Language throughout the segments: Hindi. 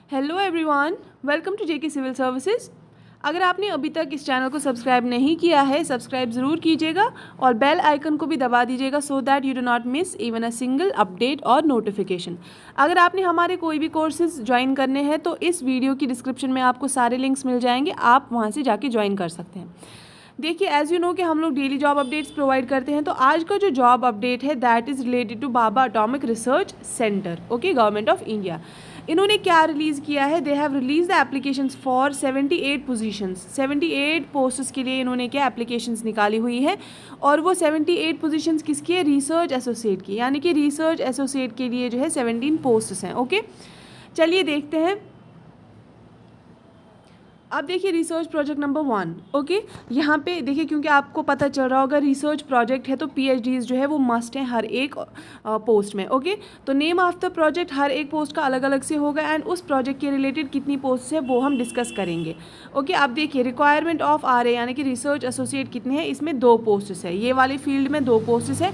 Hello everyone, welcome to JK civil services. अगर आपने अभी तक इस चैनल को सब्सक्राइब नहीं किया है, सब्सक्राइब ज़रूर कीजिएगा और बेल आइकन को भी दबा दीजिएगा so that you do not miss even a single update और नोटिफिकेशन। अगर आपने हमारे कोई भी कोर्सेज ज्वाइन करने हैं तो इस वीडियो की डिस्क्रिप्शन में आपको सारे लिंक्स मिल जाएंगे, आप वहाँ से जाके ज्वाइन कर सकते हैं। देखिए, एज यू नो कि हम लोग डेली जॉब अपडेट्स प्रोवाइड करते हैं, तो आज का जो जॉब अपडेट है that is related to Bhabha atomic research centre, okay, government of India. इन्होंने क्या रिलीज़ किया है, they have release the applications for 78 positions. 78 posts के लिए इन्होंने क्या एप्लीकेशंस निकाली हुई है, और वो 78 पोजीशंस किसकी है, रिसर्च एसोसिएट की, यानी कि रिसर्च एसोसिएट के लिए जो है 17 पोस्ट्स हैं। ओके, चलिए देखते हैं। अब देखिए रिसर्च प्रोजेक्ट नंबर 1। ओके, यहाँ पे देखिए, क्योंकि आपको पता चल रहा होगा रिसर्च प्रोजेक्ट है तो पीएचडीज जो है वो मस्ट हैं हर एक पोस्ट में। ओके, तो नेम ऑफ द प्रोजेक्ट हर एक पोस्ट का अलग अलग से होगा एंड उस प्रोजेक्ट के रिलेटेड कितनी पोस्ट है वो हम डिस्कस करेंगे। ओके, अब देखिए रिक्वायरमेंट ऑफ आरए यानी कि रिसर्च एसोसिएट कितने हैं, इसमें 2 पोस्ट्स है। ये वाली फील्ड में 2 पोस्ट्स है।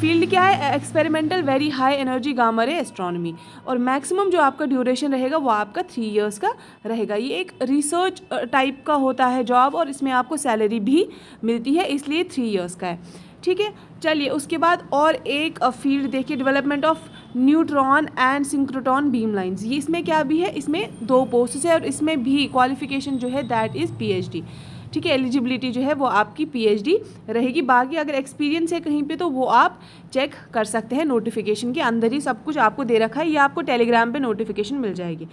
फील्ड क्या है, experimental very high energy gamma ray astronomy, और मैक्सिमम जो आपका ड्यूरेशन रहेगा वो आपका 3 इयर्स का रहेगा। ये एक रिसर्च टाइप का होता है जॉब, और इसमें आपको सैलरी भी मिलती है, इसलिए 3 इयर्स का है। ठीक है, चलिए उसके बाद और एक फील्ड देखिए, development of neutron and synchrotron beam lines. ये इसमें क्या भी है, इसमें 2 पोस्ट है और इसमें भी क्वालिफिकेशन जो है दैट इज़ पीएचडी। ठीक है, एलिजिबिलिटी जो है वो आपकी पीएचडी रहेगी। बाकी अगर एक्सपीरियंस है कहीं पे तो वो आप चेक कर सकते हैं, नोटिफिकेशन के अंदर ही सब कुछ आपको दे रखा है, ये आपको टेलीग्राम पे नोटिफिकेशन मिल जाएगी।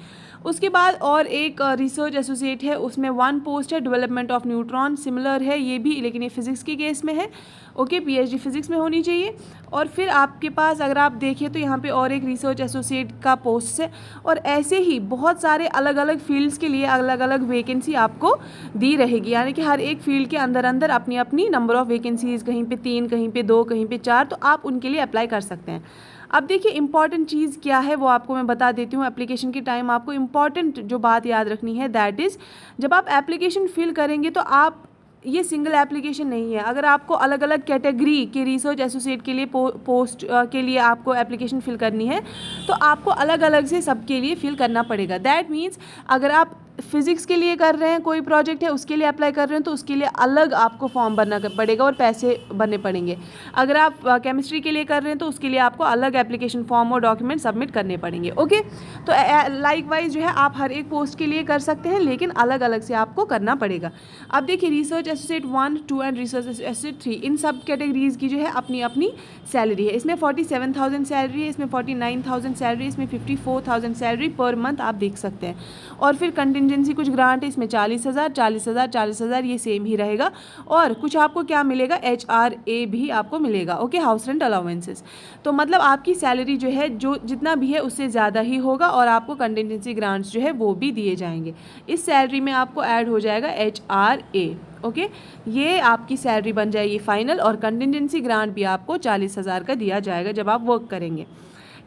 उसके बाद और एक रिसर्च एसोसिएट है, उसमें 1 पोस्ट है, डेवलपमेंट ऑफ न्यूट्रॉन, सिमिलर है ये भी, लेकिन ये फिजिक्स के केस में है। ओके, पीएचडी फिजिक्स में होनी चाहिए। और फिर आपके पास अगर आप देखिए तो यहाँ पे और एक रिसर्च एसोसिएट का पोस्ट है, और ऐसे ही बहुत सारे अलग अलग फील्ड्स के लिए अलग अलग वैकेंसी आपको दी रहेगी, यानी कि हर एक फील्ड के अंदर अंदर अपनी अपनी नंबर ऑफ वैकेंसीज, कहीं पे 3, कहीं पे 2, कहीं पे 4, तो आप उनके लिए अप्लाई कर सकते हैं। अब देखिए इंपॉर्टेंट चीज़ क्या है वो आपको मैं बता देती हूँ। एप्लीकेशन के टाइम आपको इंपॉर्टेंट जो बात याद रखनी है दैट इज़, जब आप एप्लीकेशन फिल करेंगे तो आप, ये सिंगल एप्लीकेशन नहीं है। अगर आपको अलग अलग कैटेगरी के रिसर्च एसोसिएट के लिए पोस्ट के लिए आपको एप्लीकेशन फिल करनी है तो आपको अलग अलग से सबके लिए फिल करना पड़ेगा। दैट मीन्स अगर आप फिजिक्स के लिए कर रहे हैं, कोई प्रोजेक्ट है उसके लिए अप्लाई कर रहे हैं, तो उसके लिए अलग आपको फॉर्म भरना पड़ेगा और पैसे भरने पड़ेंगे। अगर आप केमिस्ट्री के लिए कर रहे हैं तो उसके लिए आपको अलग एप्लीकेशन फॉर्म और डॉक्यूमेंट सबमिट करने पड़ेंगे। ओके, तो लाइक वाइज जो है आप हर एक पोस्ट के लिए कर सकते हैं, लेकिन अलग अलग से आपको करना पड़ेगा। अब देखिए research associate 1, 2 and research associate 3, इन सब कैटेगरीज की जो है अपनी अपनी सैलरी है। इसमें 47,000 सैलरी है, इसमें 49,000 सैलरी, इसमें 54,000 सैलरी पर मंथ आप देख सकते हैं। और फिर कंटिजेंसी कुछ ग्रांट है, इसमें 40,000, 40,000, 40,000 ये सेम ही रहेगा। और कुछ आपको क्या मिलेगा, HRA भी आपको मिलेगा। Okay, house rent allowances. तो मतलब आपकी सैलरी जो है जो जितना भी है उससे ज़्यादा ही होगा, और आपको कंटिजेंसी ग्रांट्स जो है वो भी दिए जाएंगे। इस सैलरी में आपको ऐड हो जाएगा HRA। ओके, ये आपकी सैलरी बन जाएगी फाइनल, और कंटिजेंसी ग्रांट भी आपको 40,000 का दिया जाएगा जब आप वर्क करेंगे।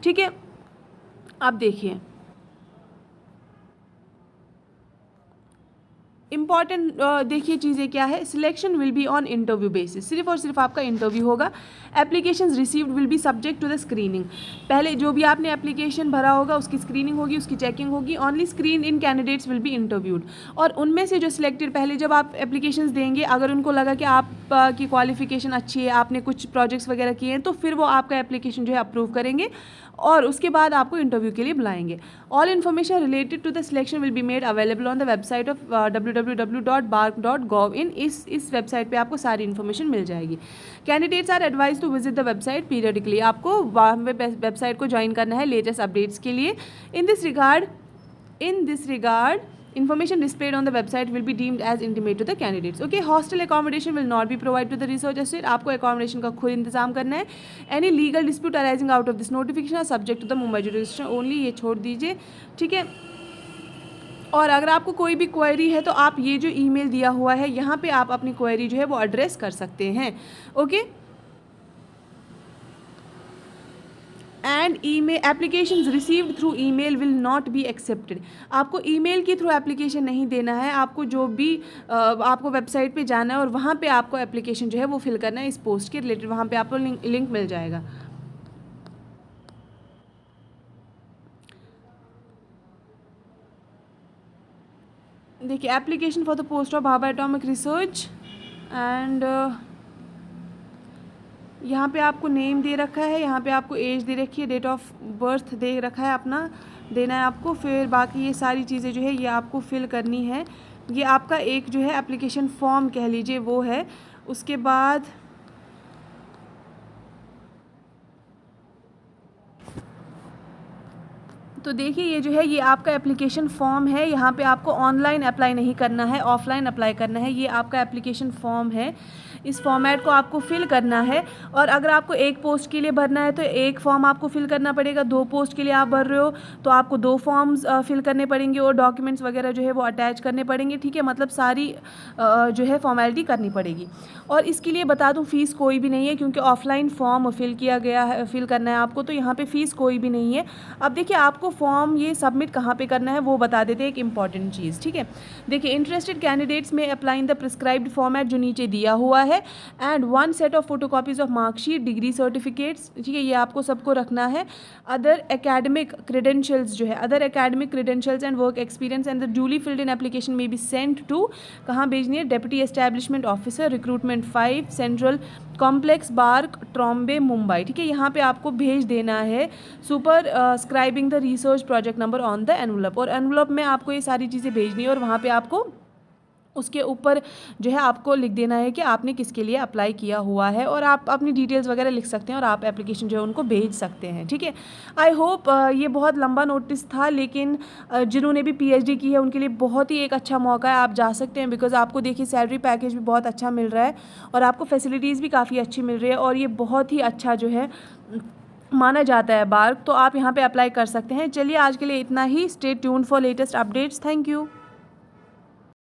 ठीक है, अब देखिए इंपॉर्टेंट देखिए चीज़ें क्या है, selection will be on interview basis, सिर्फ और सिर्फ आपका इंटरव्यू होगा। Applications received will be subject to the screening, पहले जो भी आपने एप्लीकेशन भरा होगा उसकी स्क्रीनिंग होगी, उसकी चेकिंग होगी। Only screen in candidates will be interviewed, और उनमें से जो सिलेक्टेड, पहले जब आप एप्लीकेशंस देंगे अगर उनको लगा कि आप की क्वालिफिकेशन अच्छी है, आपने कुछ प्रोजेक्ट्स वगैरह किए हैं, तो फिर वो आपका एप्लीकेशन जो है अप्रूव करेंगे और उसके बाद आपको इंटरव्यू के लिए बुलाएंगे। All information related to the selection will be made available on the website of www.barc.gov in। इस वेबसाइट पे आपको सारी इन्फॉर्मेशन मिल जाएगी। Candidates are advise to visit the website periodically, आपको वेबसाइट को ज्वाइन करना है लेटेस्ट अपडेट्स के लिए। In this regard information displayed on the website will be deemed as intimate to the candidates. Okay, hostel accommodation will not be provided to the research associate, आपको accommodation का खुद इंतजाम करना है। any legal dispute arising out of this notification are subject to the Mumbai jurisdiction only, ये छोड़ दीजिए। ठीक है, और अगर आपको कोई भी क्वेरी है तो आप ये जो ईमेल दिया हुआ है यहाँ पे आप अपनी क्वेरी जो है वो एड्रेस कर सकते हैं। Okay, and email applications received through email will not be accepted, आपको ईमेल के थ्रू एप्लीकेशन नहीं देना है, आपको जो भी आपको वेबसाइट पे जाना है और वहाँ पे आपको एप्लीकेशन जो है वो फिल करना है इस पोस्ट के रिलेटेड, वहाँ पे आपको लिंक मिल जाएगा। देखिए application for the post of Bhabha atomic research and यहाँ पे आपको नेम दे रखा है, यहाँ पे आपको एज दे रखी है, डेट ऑफ बर्थ दे रखा है अपना, देना है आपको। फिर बाकी ये सारी चीज़ें जो है ये आपको फिल करनी है। ये आपका एक जो है एप्लीकेशन फॉर्म कह लीजिए वो है। उसके बाद तो देखिए ये जो है ये आपका एप्लीकेशन फॉर्म है। यहाँ पे आपको ऑनलाइन अप्लाई नहीं करना है, ऑफलाइन अप्लाई करना है। ये आपका एप्लीकेशन फॉर्म है, इस फॉर्मेट को आपको फिल करना है। और अगर आपको एक पोस्ट के लिए भरना है तो एक फॉर्म आपको फिल करना पड़ेगा, 2 पोस्ट के लिए आप भर रहे हो तो आपको 2 फॉर्म्स फिल करने पड़ेंगे और डॉक्यूमेंट्स वगैरह जो है वो अटैच करने पड़ेंगे, ठीक है। मतलब सारी जो है फॉर्मेलिटी करनी पड़ेगी। और इसके लिए बता दूं फ़ीस कोई भी नहीं है, क्योंकि ऑफलाइन फॉर्म फिल किया गया है, फिल करना है आपको, तो यहाँ पे फ़ीस कोई भी नहीं है। अब देखिए आपको फॉर्म ये सबमिट कहाँ पे करना है वो बता देते हैं, एक इंपॉर्टेंट चीज़, ठीक है। देखिए इंटरेस्टेड कैंडिडेट्स में apply in the prescribed format जो नीचे दिया हुआ है, and 1 set of photocopies of marksheet, degree certificates, ठीक है, ये आपको सबको रखना है। अदर एकेडमिक क्रेडेंशियल्स जो है, other academic credentials and work experience and the duly filled in application में बी सेंट टू, कहाँ भेजनी है, deputy establishment officer, recruitment 5, central complex BARC, Trombay, Mumbai, ठीक है। यहाँ पे आपको भेज देना है superscribing the research project number on the envelope, और एनवलप में आपको ये सारी चीज़ें भेजनी है और वहाँ पे आपको उसके ऊपर जो है आपको लिख देना है कि आपने किसके लिए अप्लाई किया हुआ है, और आप अपनी डिटेल्स वगैरह लिख सकते हैं और आप एप्लीकेशन जो है उनको भेज सकते हैं, ठीक है। आई होप ये बहुत लंबा नोटिस था, लेकिन जिन्होंने भी पीएचडी की है उनके लिए बहुत ही एक अच्छा मौका है, आप जा सकते हैं। बिकॉज आपको देखिए सैलरी पैकेज भी बहुत अच्छा मिल रहा है और आपको फैसिलिटीज़ भी काफ़ी अच्छी मिल रही है, और ये बहुत ही अच्छा जो है माना जाता है बार्क, तो आप यहाँ पे अप्लाई कर सकते हैं। चलिए आज के लिए इतना ही। Stay tuned for latest updates. Thank you.